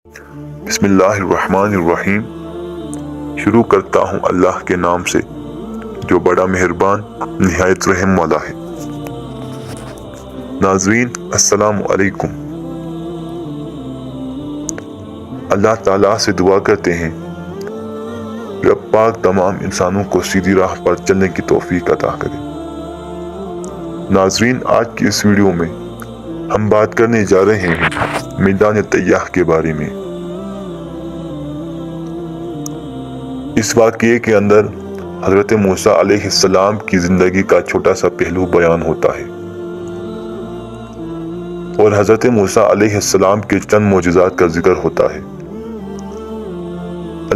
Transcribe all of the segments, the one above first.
بسم اللہ الرحمن الرحیم۔ شروع کرتا ہوں اللہ کے نام سے جو بڑا مہربان نہایت رحم والا ہے۔ ناظرین السلام علیکم۔ اللہ تعالیٰ سے دعا کرتے ہیں رب پاک تمام انسانوں کو سیدھی راہ پر چلنے کی توفیق عطا کرے۔ ناظرین آج کی اس ویڈیو میں ہم بات کرنے جا رہے ہیں میدان طیہ کے بارے میں۔ اس واقعے کے اندر حضرت موسیٰ علیہ السلام کی زندگی کا چھوٹا سا پہلو بیان ہوتا ہے اور حضرت موسیٰ علیہ السلام کے چند معجزات کا ذکر ہوتا ہے۔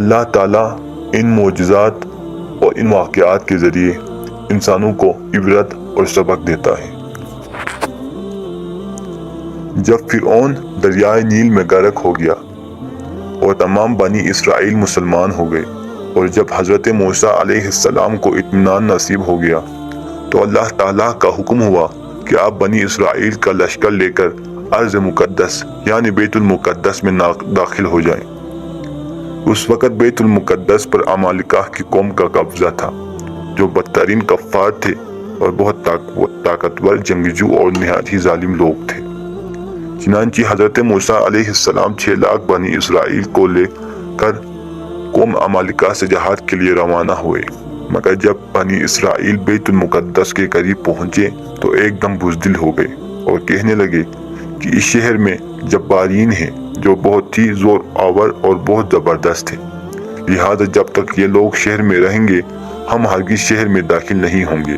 اللہ تعالیٰ ان معجزات اور ان واقعات کے ذریعے انسانوں کو عبرت اور سبق دیتا ہے۔ جب فرعون دریائے نیل میں غرق ہو گیا اور تمام بنی اسرائیل مسلمان ہو گئے، اور جب حضرت موسیٰ علیہ السلام کو اطمینان نصیب ہو گیا تو اللہ تعالیٰ کا حکم ہوا کہ آپ بنی اسرائیل کا لشکر لے کر ارض مقدس یعنی بیت المقدس میں داخل ہو جائیں۔ اس وقت بیت المقدس پر عمالقہ کی قوم کا قبضہ تھا جو بدترین کفار تھے اور بہت طاقتور جنگجو اور نہایت ہی ظالم لوگ تھے۔ چنانچہ حضرت موسیٰ علیہ السلام 6 لاکھ بنی اسرائیل کو لے کر قوم عمالقہ سے جہاد کے لیے روانہ ہوئے، مگر جب بنی اسرائیل بیت المقدس کے قریب پہنچے تو ایک دم بزدل ہو گئے اور کہنے لگے کہ اس شہر میں جبارین ہیں جو بہت ہی زور آور اور بہت زبردست ہیں، لہذا جب تک یہ لوگ شہر میں رہیں گے ہم ہرگز شہر میں داخل نہیں ہوں گے۔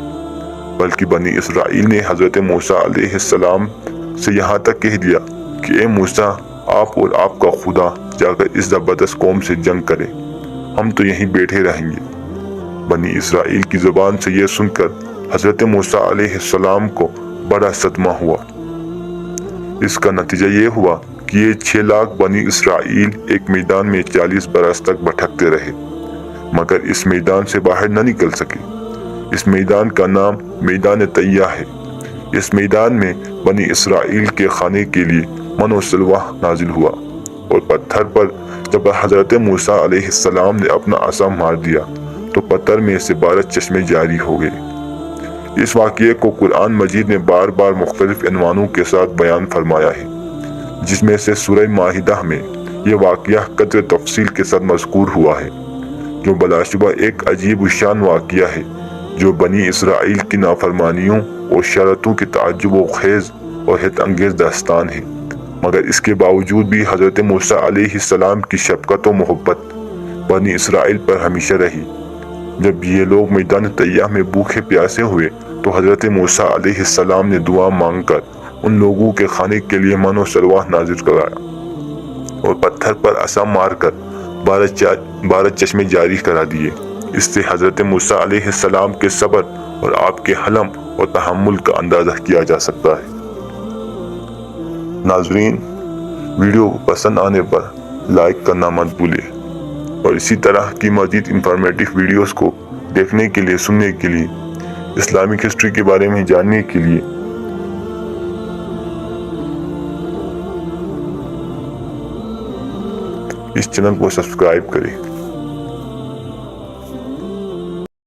بلکہ بنی اسرائیل نے حضرت موسیٰ علیہ السلام سے یہاں تک کہہ دیا کہ اے موسیٰ، آپ اور آپ کا خدا جا کر اس زبردست قوم سے جنگ کرے، ہم تو یہیں بیٹھے رہیں گے۔ بنی اسرائیل کی زبان سے یہ سن کر حضرت موسیٰ علیہ السلام کو بڑا صدمہ ہوا۔ اس کا نتیجہ یہ ہوا کہ یہ 6 لاکھ بنی اسرائیل ایک میدان میں 40 برس تک بھٹکتے رہے مگر اس میدان سے باہر نہ نکل سکے۔ اس میدان کا نام میدان طیہ ہے۔ اس میدان میں بنی اسرائیل کے کھانے کے لیے من و سلوہ نازل ہوا، اور پتھر پر جب حضرت موسیٰ علیہ السلام نے اپنا عصا مار دیا تو پتھر میں سے 12 چشمے جاری ہو گئے۔ اس واقعے کو قرآن مجید نے بار بار مختلف عنوانوں کے ساتھ بیان فرمایا ہے، جس میں سے سورہ مائدہ میں یہ واقعہ قدر تفصیل کے ساتھ مذکور ہوا ہے، جو بلا شبہ ایک عجیب الشان واقعہ ہے جو بنی اسرائیل کی نافرمانیوں اور شرطوں کی تعجب و خیز اور حیرت انگیز داستان ہے، مگر اس کے باوجود بھی حضرت موسیٰ علیہ السلام کی شفقت و محبت بنی اسرائیل پر ہمیشہ رہی۔ جب یہ لوگ میدان طیہ میں بھوکے پیاسے ہوئے تو حضرت موسیٰ علیہ السلام نے دعا مانگ کر ان لوگوں کے کھانے کے لیے من و سلوہ نازل کرایا اور پتھر پر عصا مار کر 12 چشمے جاری کرا دیے۔ اس سے حضرت موسیٰ علیہ السلام کے صبر اور آپ کے حلم اور تحمل کا اندازہ کیا جا سکتا ہے۔ ناظرین ویڈیو کو پسند آنے پر لائک کرنا مت بھولیں، اور اسی طرح کی مزید انفارمیٹو ویڈیوز کو دیکھنے کے لیے، سننے کے لیے، اسلامک ہسٹری کے بارے میں جاننے کے لیے اس چینل کو سبسکرائب کریں۔